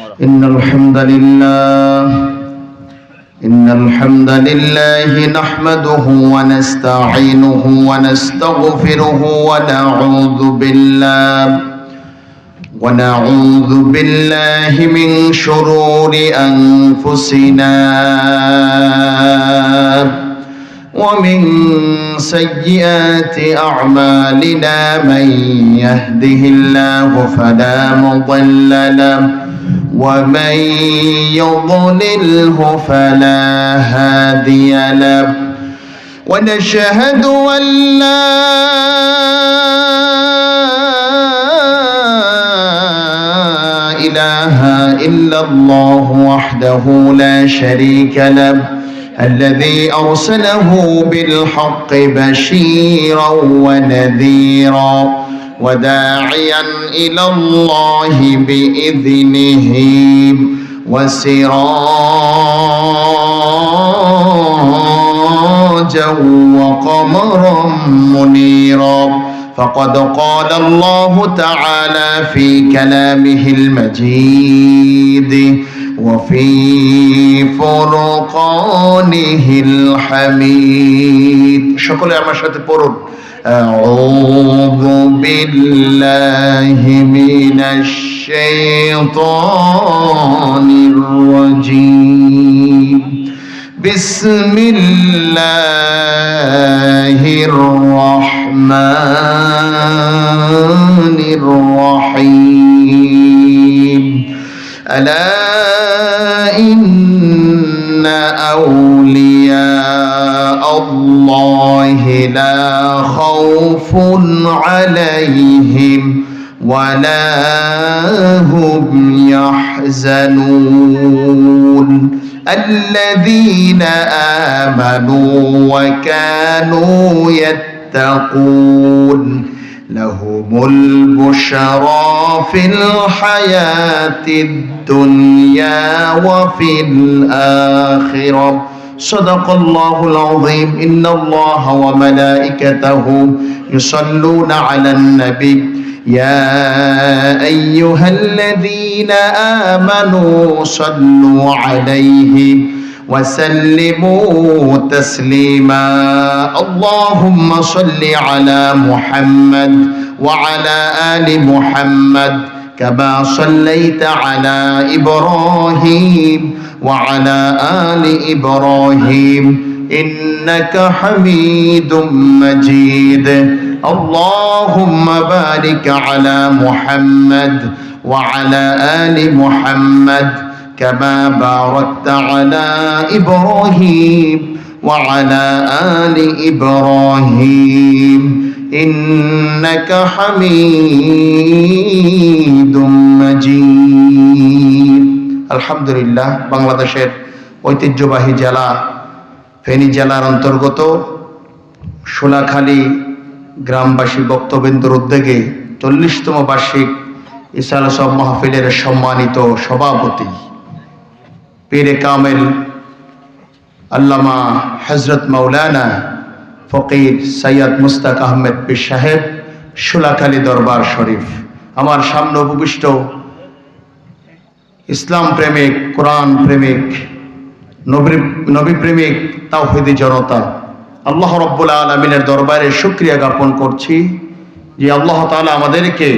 إن الحمد لله نحمده ونستعينه ونستغفره ونعوذ بالله من شرور أنفسنا ومن سيئات أعمالنا من يهده الله فلا مضل له ومن يضلله فلا هادي له ونشهد أن لا إله إلا الله وحده لا شريك له الذي أرسله بالحق بشيرا ونذيرا وداعيا إلى الله بإذنه وسراجا وقمرا منيرا فقد قال الله تعالى في كلامه المجيد وفي فرقانه الحميد সকলে আমার সাথে পড়ুন أعوذ بالله من الشيطان الرجيم بسم الله الرحمن الرحيم ألا إن أولياء الله لا خوف عليهم ولا هم يحزنون الذين آمنوا وكانوا يتقون لهم البشرى في الحياة الدنيا وفي الآخرة صدق الله العظيم إن الله وملائكته يصلون على النبي يا أيها الذين آمنوا صلوا عليه وسلموا تسليما اللهم صل على محمد وعلى آل محمد كما صليت على إبراهيم وعلى آل إبراهيم إنك حميد مجيد اللهم بارك على محمد وعلى آل محمد كما باركت على إبراهيم وعلى آل إبراهيم إنك حميد مجيد আলহামদুলিল্লাহ বাংলাদেশের ঐতিহ্যবাহী জেলা ফেনী জেলার অন্তর্গত সোনাখালী গ্রামবাসী বক্তবৃন্দর উদ্যোগে 40তম বার্ষিক ইসালে সব মাহফিলের সম্মানিত সভাপতি পীরে কামেল আল্লামা হযরত মাওলানা ফকির সৈয়দ মুস্তাক আহমেদ পীর সাহেব সোনাখালী দরবার শরীফ আমার সামনে উপবিষ্ট ইসলাম প্রেমিক কোরআন প্রেমিক নবী প্রেমিক তাওহীদি জনতা আল্লাহ রাব্বুল আলামিনের দরবারে শুকরিয়া জ্ঞাপন করছি যে আল্লাহ তাআলা আমাদেরকে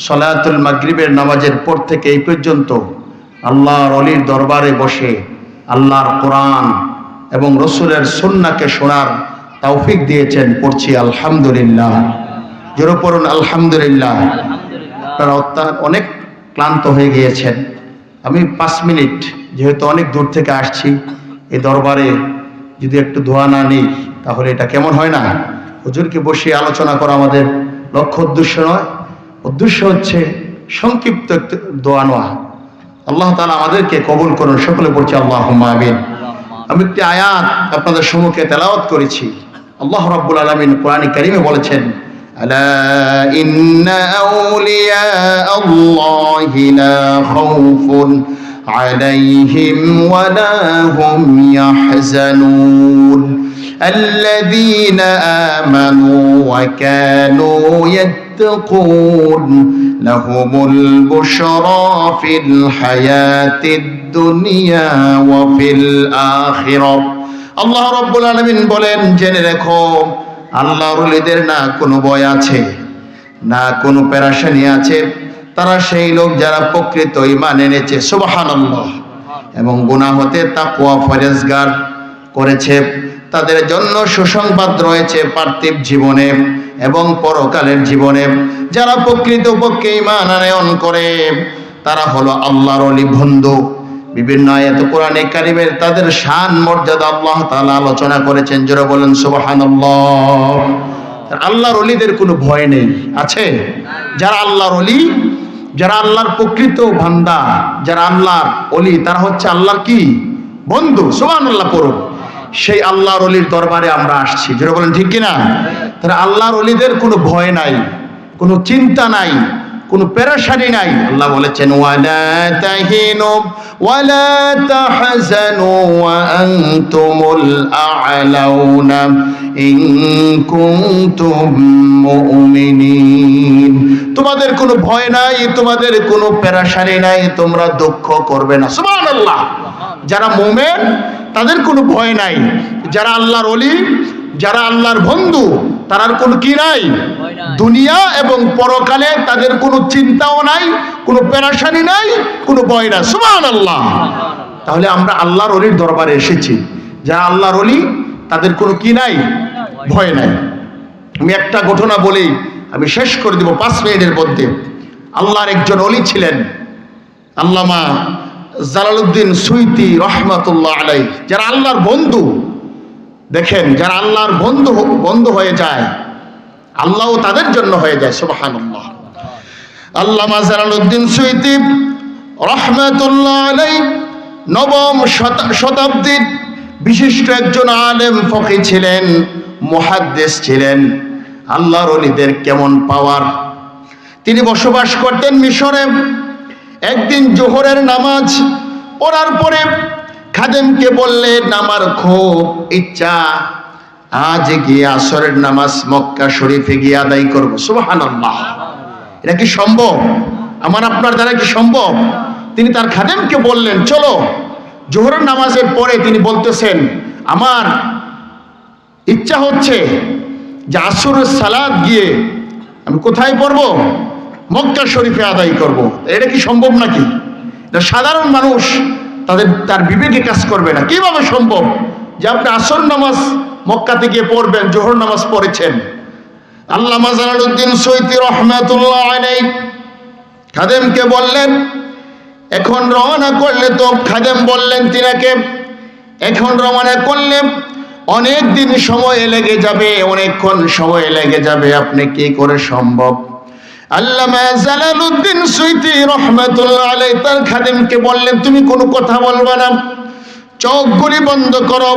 সালাতুল মাগরিবের নামাজের পর থেকে এই পর্যন্ত আল্লাহর ওলির দরবারে বসে আল্লাহর কোরআন এবং রাসূলের সুন্নাহকে শোনার তৌফিক দিয়েছেন। পড়ছি আলহামদুলিল্লাহ। জোরে পড়ুন আলহামদুলিল্লাহ। আপনারা অনেক ক্লান্ত হয়ে গিয়েছেন। আমি 5 মিনিট যেহেতু অনেক দূর থেকে আসছি এই দরবারে যদি একটু দোয়া না নিই তাহলে এটা কেমন হয় না। হুজুরকে বসিয়ে আলোচনা করা আমাদের লক্ষ্য উদ্দেশ্য নয়, উদ্দেশ্য হচ্ছে সংক্ষিপ্ত একটু দোয়া নেওয়া। আল্লাহ তাআলা আমাদেরকে কবুল করুন। সকলে পড়ছি আল্লাহুম্মা আমিন। আমি একটি আয়াত আপনাদের সম্মুখে তেলাওয়াত করেছি। আল্লাহ রাব্বুল আলামিন কোরআনে কারীমে বলেছেন আলা ইন্না আউলিয়া আল্লাহি লা খাউফুন আলাইহিম ওয়া লা হুম ইয়াহজানুন الذين آمنوا وكانوا يتقون لهم البشرى في الحياة الدنيا وفي الآخرة আল্লাহ রাব্বুল আলামিন বলেন, জেনে রেখো আল্লাহর ওলিদের না কোনো ভয় আছে, না কোনো পেরেশানি আছে। তারা সেই লোক যারা প্রকৃত ঈমান এনেছে, সুবহানাল্লাহ, এবং গুনাহ হতে তাকওয়া পরহেজগার করেছে। তাদের জন্য সুসংবাদ রয়েছে পার্থিব জীবনে এবং পরকালের জীবনে। যারা প্রকৃতপক্ষে ঈমান আনয়ন করে তারা হলো আল্লাহর ওলি বন্ধু। বিভিন্ন আয়াত কোরআনে কারিমের তাদের শান মর্যাদা আল্লাহ তাআলা আলোচনা করেছেন। জোরে বলেন সুবহানাল্লাহ। আল্লাহর ওলিদের কোনো ভয় নেই, আছে? যারা আল্লাহর ওলি, যারা আল্লাহর প্রকৃত বান্দা, যারা আল্লাহর ওলি, তারা হচ্ছে আল্লাহর কি বন্ধু। সুবহানাল্লাহ পড়ুন। সেই আল্লাহর ওলির দরবারে আমরা আসছি, যেটা বলেন ঠিক কিনা? তারা আল্লাহর ওলিদের কোনো ভয় নাই, কোনো চিন্তা নাই, কোনো পেরেশানি নাই। আল্লাহ বলেছেন, ওয়ালা তাহিনু ওয়ালা তাহজানু ওয়া আনতুমুল আ'লাউনা ইন কুনতুম মুমিনিন। তোমাদের কোনো ভয় নাই, তোমাদের কোনো পেরেশানি নাই, তোমরা দুঃখ করবে না। সুবহানাল্লাহ। যারা মুমিন তাদের কোনো ভয় নাই। যারা আল্লাহর ওলি, যারা আল্লাহর বন্ধু, তার কোনো কি নাই, দুনিয়া এবং পরকালে তাদের কোনো চিন্তাও নাই, কোনো পেরেশানি নাই, কোনো ভয় নাই। সুবহানাল্লাহ। তাহলে আমরা আল্লাহর ওলির দরবারে এসেছি। যারা আল্লাহর ওলি তাদের কোনো কি নাই, ভয় নাই। আমি একটা ঘটনা বলেই আমি শেষ করে দেব 5 মিনিটের মধ্যে। আল্লাহর একজন ওলি ছিলেন, আল্লামা জালালউদ্দিন সুয়ুতী রহমাতুল্লাহ আলাইহি। যারা আল্লাহর বন্ধু, দেখেন, যারা আল্লাহর বন্ধু হয়ে যায়, আল্লাহও তাদের জন্য হয়ে যায়। সুবহানাল্লাহ। আল্লামা জালালউদ্দিন সুয়ুতী রহমাতুল্লাহ আলাইহি 9ম শতাব্দীর বিশিষ্ট একজন আলেম ফকি ছিলেন, মুহাদ্দিস ছিলেন। আল্লাহর ওলিদের কেমন পাওয়ার! তিনি বসবাস করতেন মিশরে। একদিন জোহরের নামাজ পড়ার পরে খাদেমকে বললেন, আমার খুব ইচ্ছা আজ গিয়ে আসরের নামাজ মক্কা শরীফে গিয়ে আদায় করব। সুবহানাল্লাহ। এটা কি সম্ভব? আমার আপনার দ্বারা কি সম্ভব? তিনি তার খাদেমকে বললেন, চলো। জোহরের নামাজের পরে তিনি বলতেছেন, আমার ইচ্ছা হচ্ছে যে আসরের সালাত গিয়ে আমি কোথায় পড়ব? মক্কা শরীফে আদায় করব। এটা কি সম্ভব নাকি? এটা সাধারণ মানুষ তার বিবেকে কাজ করবে না। কিভাবে সম্ভব যে আপনি আসর নামাজ মক্কাতে গিয়ে পড়বেন, জোহর নামাজ পড়েছেন? আল্লামা জালালউদ্দিন সুয়ুতী রহমাতুল্লাহ আলাইহি খাদেমকে বললেন, এখন রওনা করলে তো, খাদেম বললেন তিনাকে, এখন রওনা করলে অনেক দিন সময় লেগে যাবে, অনেকক্ষণ সময় লেগে যাবে, আপনি কি করে সম্ভব? আল্লামা জালালউদ্দিন সুয়ুতী রহমাতুল্লাহ আলাইহি তার খাদেমকে বললেন, তুমি কোনো কথা বলবে না, চোখগুলি বন্ধ করো,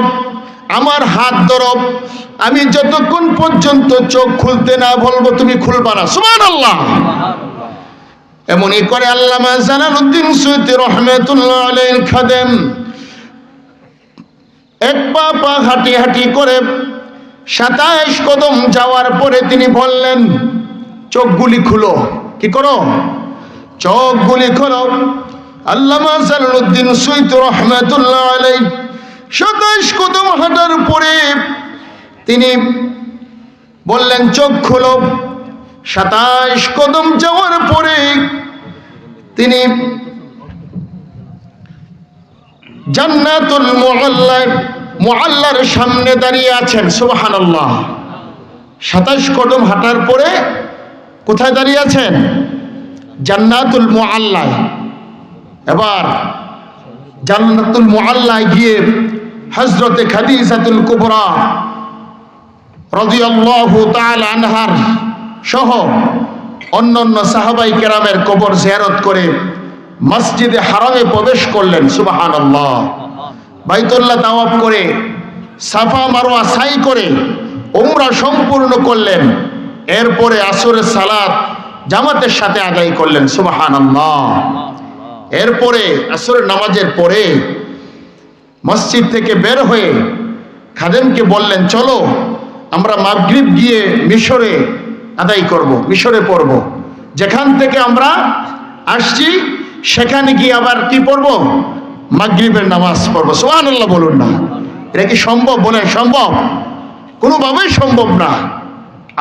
আমার হাত ধরো, আমি যতক্ষণ পর্যন্ত চোখ খুলতে না বলবো তুমি খুলবা না। সুবহানাল্লাহ। এমনই করে আল্লামা জালালউদ্দিন সুয়ুতী রহমাতুল্লাহ আলাইহির খাদেম এক পা হাঁটি হাঁটি করে 27 কদম যাওয়ার পরে তিনি বললেন, চোখগুলি খুলো। কি করো? চোখগুলি খোলো। আল্লামা জালালউদ্দিন সুয়ুতী রহমাতুল্লাহ আলাইহি 27 কদম হাঁটার পরে তিনি বললেন, চোখ খুলো। 27 কদম যাওয়ার পরে তিনি জান্নাতুল মুআল্লার সামনে দাঁড়িয়ে আছেন। সুবহানাল্লাহ। 27 কদম হাঁটার পরে কোথায় দাঁড়িয়ে আছেন? জান্নাতুল মুআল্লায়। এবার জান্নাতুল মুআল্লায় গিয়ে হযরতে খাদিজাতুল কুবরা রাদিয়াল্লাহু তাআলা আনহার সহ অন্যান্য সাহাবাই কেরামের কবর জিয়ারত করে মসজিদে হারামে প্রবেশ করলেন। সুবহানাল্লাহ। বাইতুল্লাহ তাওয়াফ করে, সাফা মারওয়া সাই করে উমরা সম্পূর্ণ করলেন। এরপরে আসরের সালাত জামাতের সাথে আদায় করলেন। সুবহানাল্লাহ। এরপরে আসরের নামাজের পরে মসজিদ থেকে বের হয়ে খাদেমকে বললেন, চলো আমরা মাগরিব গিয়ে মিশরে আদায় করব, মিশরে পড়ব। যেখান থেকে আমরা আসছি সেখানে গিয়ে আবার কি পড়ব? মাগরিবের নামাজ পড়ব। সুবহানাল্লাহ বলুন না। এটা কি সম্ভব? বলেন সম্ভব? কোনোভাবেই সম্ভব না।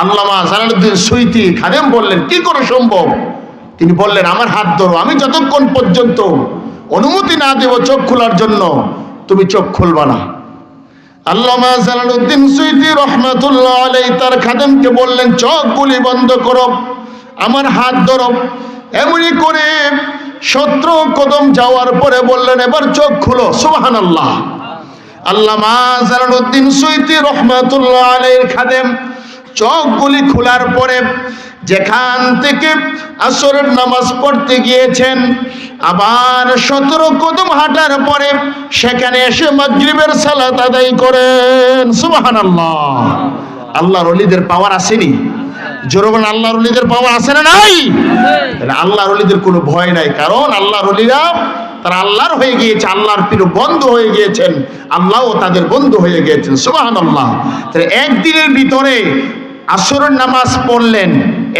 আল্লামা জালালউদ্দিন সুয়ুতী খাদেম বললেন, কি করে সম্ভব? তিনি বললেন, আমার হাত ধরো, আমি যতক্ষণ পর্যন্ত অনুমতি না দেব চোখ খোলার জন্য, তুমি চোখ খুলবা না। আল্লামা জালালউদ্দিন সুয়ুতী রহমাতুল্লাহ আলাইহি তার খাদেমকে বললেন, চোখগুলি বন্ধ করো, আমার হাত ধরো। এমনি করে 17 কদম যাওয়ার পরে বললেন, এবার চোখ খুলো। সুবহানাল্লাহ। আল্লামা জালালউদ্দিন সুয়ুতী রহমাতুল্লাহ আলাইহির খাদেম চোখগুলি খোলার পরে যেখান থেকে আসরের নামাজ পড়তে গিয়েছেন, আবার 17 কদম হাঁটার পরে সেখানে এসে মাগরিবের সালাত আদায় করেন। সুবহানাল্লাহ। আল্লাহর ওলিদের পাওয়ার আসেনি? জোরে বলেন, আল্লাহর ওলিদের পাওয়ার আছে না নাই? আল্লাহর ওলিদের কোনো ভয় নাই, কারণ আল্লাহর ওলিরা তারা আল্লাহর হয়ে গিয়েছে, আল্লাহর প্রিয় বন্ধু হয়ে গিয়েছেন, আল্লাহও তাদের বন্ধু হয়ে গিয়েছেন। সুবহানাল্লাহ। তাহলে একদিনের ভিতরে আসরের নামাজ পড়লেন,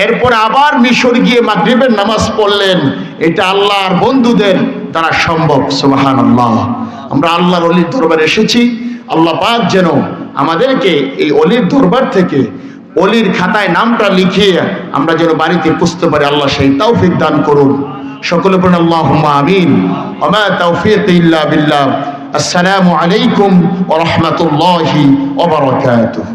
এরপর আবার মিশর গিয়ে মাগরিবের নামাজ পড়লেন। এটা আল্লাহর বন্ধুদের দ্বারা সম্ভব। সুবহানাল্লাহ। আমরা আল্লাহর ওলির দরবারে এসেছি, আল্লাহ পাক যেন আমাদেরকে এই ওলির দরবার থেকে ওলির খাতায় নামটা লিখিয়ে আমরা যেন বাড়িতে পুষতে পারি, আল্লাহ সেই তৌফিক দান করুন। সকলে বলেন আল্লাহুম্মা আমিন। ওয়া মা তাওফীক ইল্লা বিল্লাহ। আসসালামু আলাইকুম ওয়া রাহমাতুল্লাহি ওয়া বারাকাতুহু।